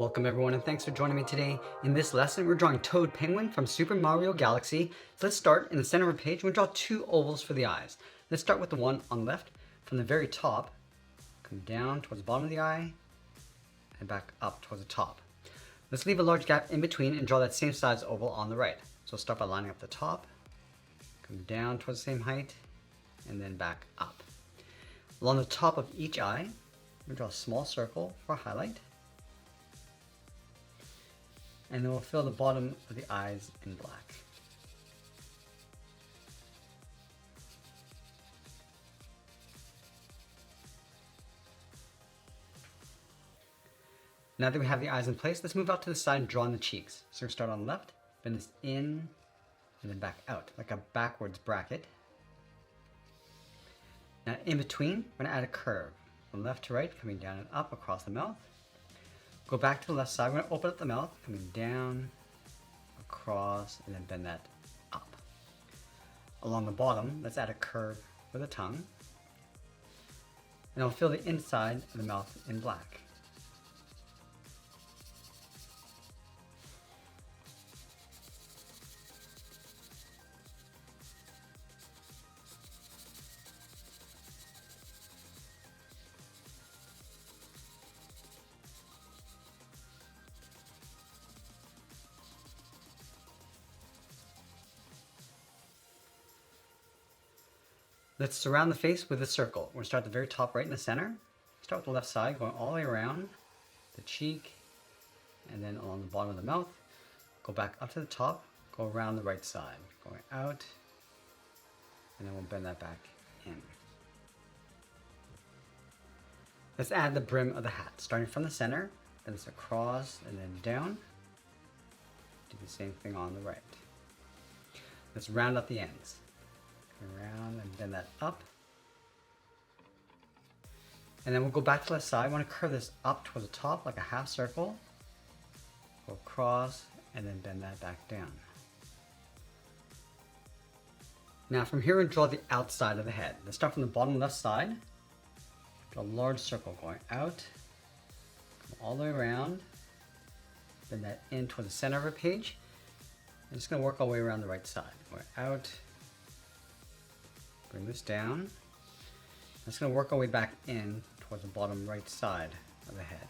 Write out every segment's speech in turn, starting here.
Welcome everyone and thanks for joining me today. In this lesson we're drawing Toad Penguin from Super Mario Galaxy. So let's start in the center of the page. We're going to draw two ovals for the eyes. Let's start with the one on the left. From the very top, come down towards the bottom of the eye and back up towards the top. Let's leave a large gap in between and draw that same size oval on the right. So start by lining up the top, come down towards the same height, and then back up. Along the top of each eye, we're going to draw a small circle for a highlight. And then we'll fill the bottom of the eyes in black. Now that we have the eyes in place, let's move out to the side and draw in the cheeks. So we're going to start on the left, bend this in, and then back out, like a backwards bracket. Now in between, we're going to add a curve from left to right, coming down and up across the mouth. Go back to the left side, we're going to open up the mouth, coming down, across, and then bend that up. Along the bottom, let's add a curve for the tongue. And I'll fill the inside of the mouth in black. Let's surround the face with a circle. We're going to start at the very top right in the center. Start with the left side, going all the way around the cheek, and then along the bottom of the mouth. Go back up to the top, go around the right side, going out, and then we'll bend that back in. Let's add the brim of the hat, starting from the center, bend this across and then down. Do the same thing on the right. Let's round up the ends. Around and bend that up. And then we'll go back to the left side. I want to curve this up towards the top like a half circle. Go across and then bend that back down. Now from here we'll draw the outside of the head. Let's start from the bottom left side. Draw a large circle going out, come all the way around, bend that in towards the center of our page. I'm just going to work our way around the right side. Going out, bring this down. I'm just going to work our way back in towards the bottom right side of the head.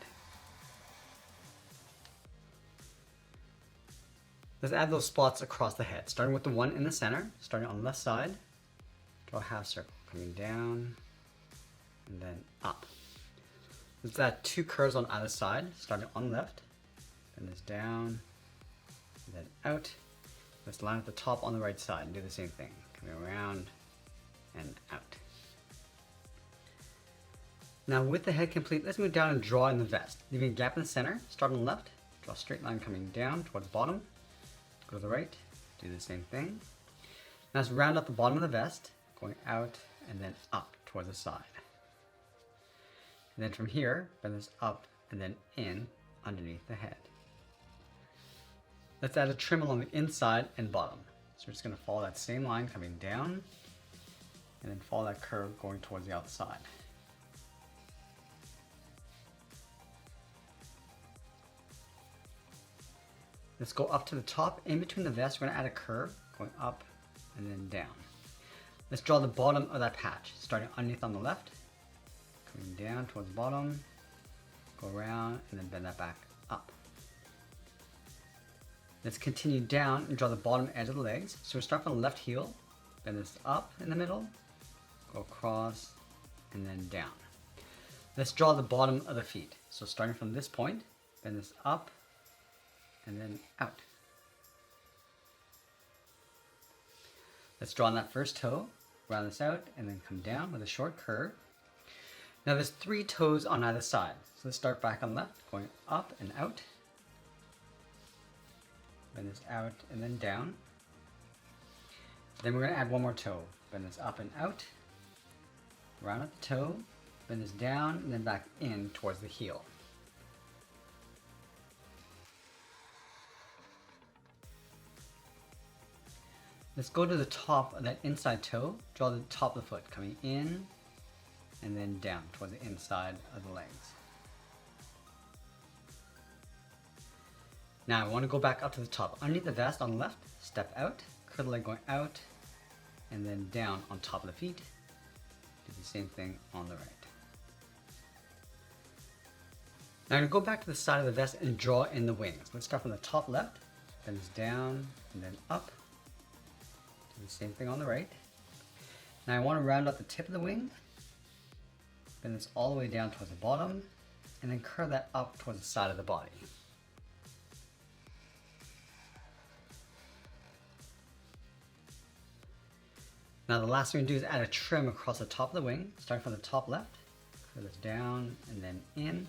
Let's add those spots across the head, starting with the one in the center, starting on the left side. Draw a half circle, coming down and then up. Let's add two curves on either side, starting on the left. Bend this down and then out. Let's line up the top on the right side and do the same thing, coming around and out. Now with the head complete, let's move down and draw in the vest. Leaving a gap in the center, start on the left, draw a straight line coming down towards the bottom, go to the right, do the same thing. Now let's round up the bottom of the vest, going out and then up towards the side. And then from here, bend this up and then in underneath the head. Let's add a trim along the inside and bottom. So we're just going to follow that same line coming down and then follow that curve going towards the outside. Let's go up to the top. In between the vest, we're going to add a curve going up and then down. Let's draw the bottom of that patch, starting underneath on the left, coming down towards the bottom, go around and then bend that back up. Let's continue down and draw the bottom edge of the legs. So we'll start from the left heel, bend this up in the middle, go across and then down. Let's draw the bottom of the feet. So starting from this point, bend this up and then out. Let's draw on that first toe, round this out and then come down with a short curve. Now there's three toes on either side. So let's start back on the left, going up and out. Bend this out and then down. Then we're going to add one more toe. Bend this up and out. Round up the toe, bend this down, and then back in towards the heel. Let's go to the top of that inside toe, draw the top of the foot, coming in and then down toward the inside of the legs. Now I want to go back up to the top. Underneath the vest on the left, step out, curl the leg going out, and then down on top of the feet. Do the same thing on the right. Now I'm going to go back to the side of the vest and draw in the wings. Let's start from the top left, then it's down, and then up. Do the same thing on the right. Now I want to round out the tip of the wing, bend this all the way down towards the bottom, and then curl that up towards the side of the body. Now the last thing we're going to do is add a trim across the top of the wing, starting from the top left, curl this down and then in.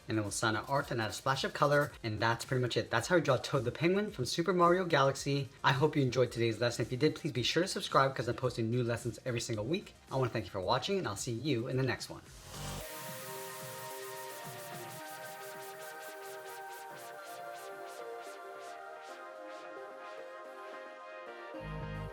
And then we'll sign our art and add a splash of color, and that's pretty much it. That's how we draw Toad the Penguin from Super Mario Galaxy. I hope you enjoyed today's lesson. If you did, please be sure to subscribe because I'm posting new lessons every single week. I want to thank you for watching, and I'll see you in the next one.